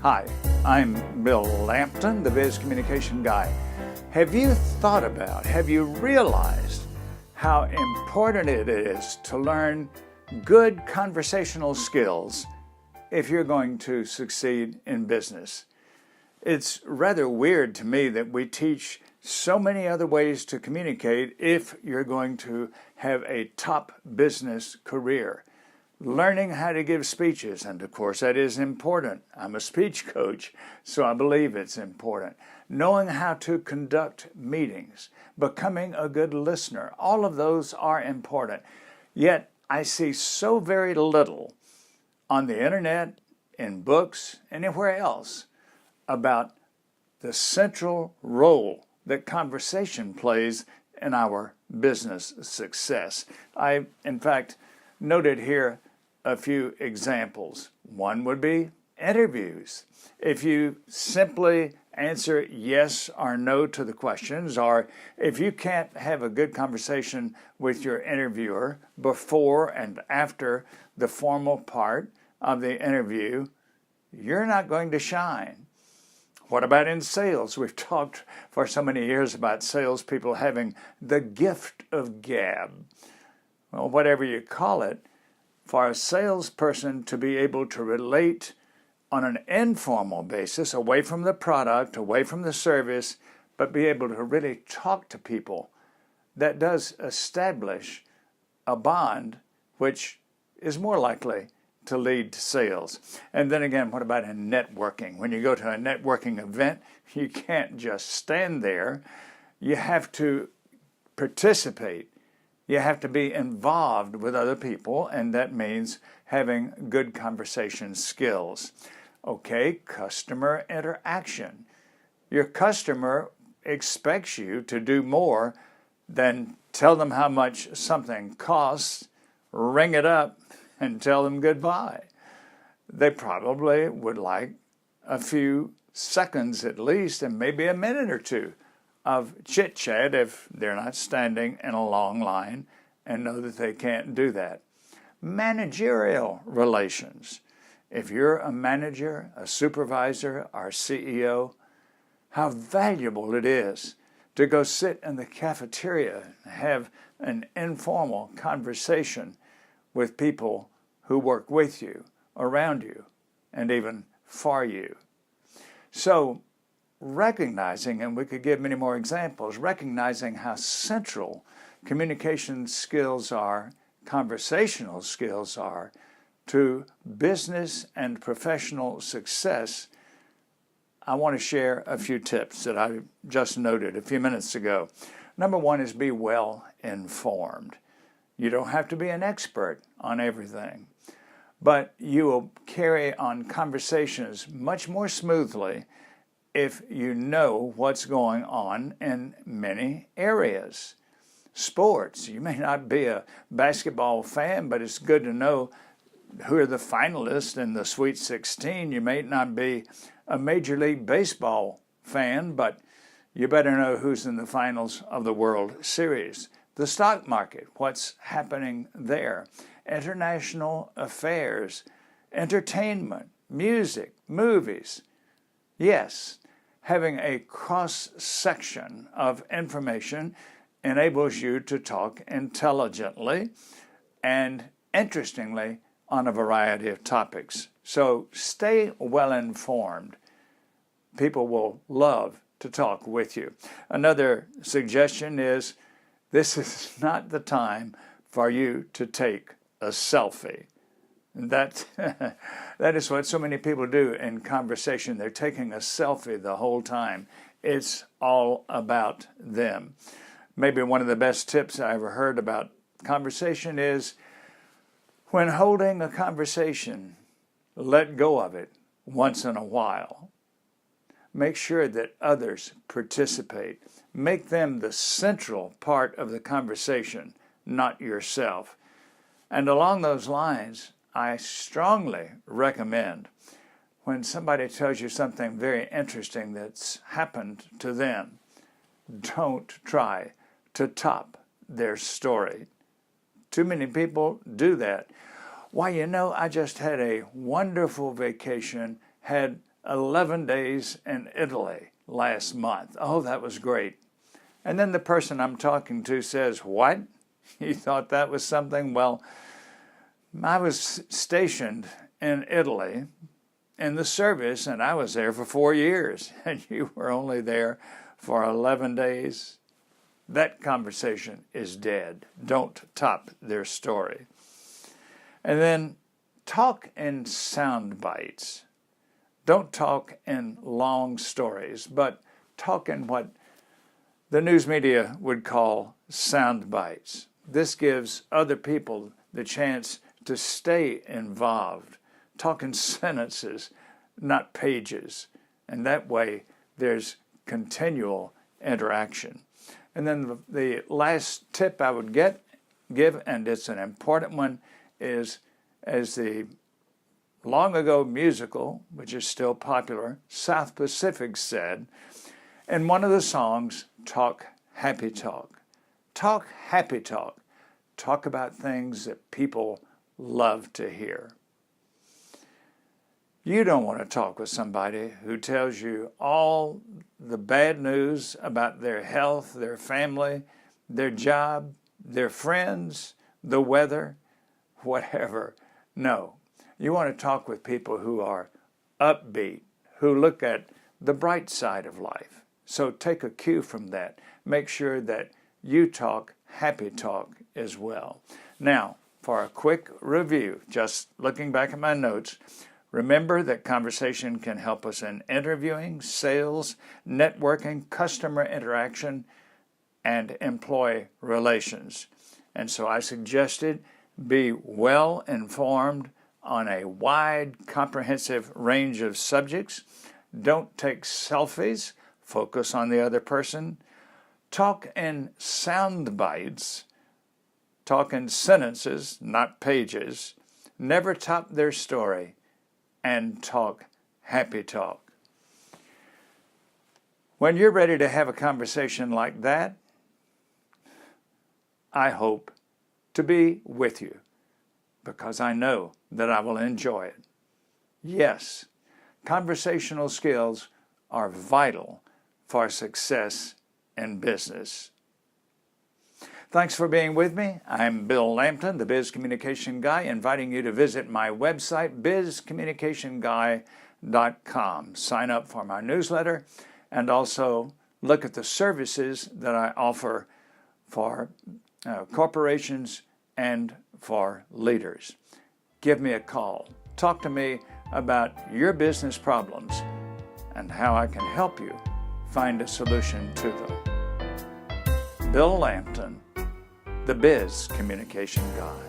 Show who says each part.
Speaker 1: Hi, I'm Bill Lampton, the Biz Communication Guy. Have you thought about, have you realized how important it is to learn good conversational skills if you're going to succeed in business? It's rather weird to me that we teach so many other ways to communicate if you're going to have a top business career. Learning how to give speeches, and of course that is important. I'm a speech coach, so I believe it's important. Knowing how to conduct meetings, becoming a good listener, all of those are important. Yet I see so very little on the internet, in books, anywhere else about the central role that conversation plays in our business success. I, in fact, noted here a few examples. One would be interviews. If you simply answer yes or no to the questions, or if you can't have a good conversation with your interviewer before and after the formal part of the interview, you're not going to shine. What about in sales? We've talked for so many years about salespeople having the gift of gab. Well, whatever you call it, for a salesperson to be able to relate on an informal basis, away from the product, away from the service, but be able to really talk to people, that does establish a bond which is more likely to lead to sales. And then again, what about in networking? When you go to a networking event, you can't just stand there. You have to participate. You have to be involved with other people, and that means having good conversation skills. Okay, customer interaction. Your customer expects you to do more than tell them how much something costs, ring it up, and tell them goodbye. They probably would like a few seconds at least, and maybe a minute or two of chit-chat if they're not standing in a long line and know that they can't do that. Managerial relations. If you're a manager, a supervisor, or CEO, how valuable it is to go sit in the cafeteria and have an informal conversation with people who work with you, around you, and even for you. So, recognizing, and we could give many more examples, recognizing how central communication skills are, conversational skills are, to business and professional success, I want to share a few tips that I just noted a few minutes ago. Number one is be well informed. You don't have to be an expert on everything, but you will carry on conversations much more smoothly if you know what's going on in many areas. Sports, you may not be a basketball fan, but it's good to know who are the finalists in the Sweet 16. You may not be a Major League Baseball fan, but you better know who's in the finals of the World Series. The stock market, what's happening there. International affairs, entertainment, music, movies. Yes, having a cross-section of information enables you to talk intelligently and interestingly on a variety of topics. So stay well informed. People will love to talk with you. Another suggestion is this is not the time for you to take a selfie. That is what so many people do in conversation. They're taking a selfie the whole time. It's all about them. Maybe one of the best tips I ever heard about conversation is when holding a conversation, let go of it once in a while. Make sure that others participate. Make them the central part of the conversation, not yourself. And along those lines, I strongly recommend when somebody tells you something very interesting that's happened to them, don't try to top their story. Too many people do that. Why, I just had a wonderful vacation, had 11 days in Italy last month. Oh, that was great. And then the person I'm talking to says, what? You thought that was something? Well, I was stationed in Italy in the service, and I was there for 4 years, and you were only there for 11 days. That conversation is dead. Don't top their story. And then talk in sound bites. Don't talk in long stories, but talk in what the news media would call sound bites. This gives other people the chance to stay involved. Talk in sentences, not pages. And that way, there's continual interaction. And then the last tip I would give, and it's an important one, is as the long ago musical, which is still popular, South Pacific said, in one of the songs, talk happy talk. Talk happy talk. Talk about things that people love to hear. You don't want to talk with somebody who tells you all the bad news about their health, their family, their job, their friends, the weather, whatever. No. You want to talk with people who are upbeat, who look at the bright side of life. So take a cue from that. Make sure that you talk happy talk as well. Now, for a quick review, just looking back at my notes, remember that conversation can help us in interviewing, sales, networking, customer interaction, and employee relations. And so I suggested be well informed on a wide, comprehensive range of subjects. Don't take selfies. Focus on the other person. Talk in sound bites. Talk in sentences, not pages. Never top their story. And talk happy talk. When you're ready to have a conversation like that, I hope to be with you because I know that I will enjoy it. Yes, conversational skills are vital for success in business. Thanks for being with me. I'm Bill Lampton, the Biz Communication Guy, inviting you to visit my website, bizcommunicationguy.com. Sign up for my newsletter and also look at the services that I offer for corporations and for leaders. Give me a call. Talk to me about your business problems and how I can help you find a solution to them. Bill Lampton, the Biz Communication Guy.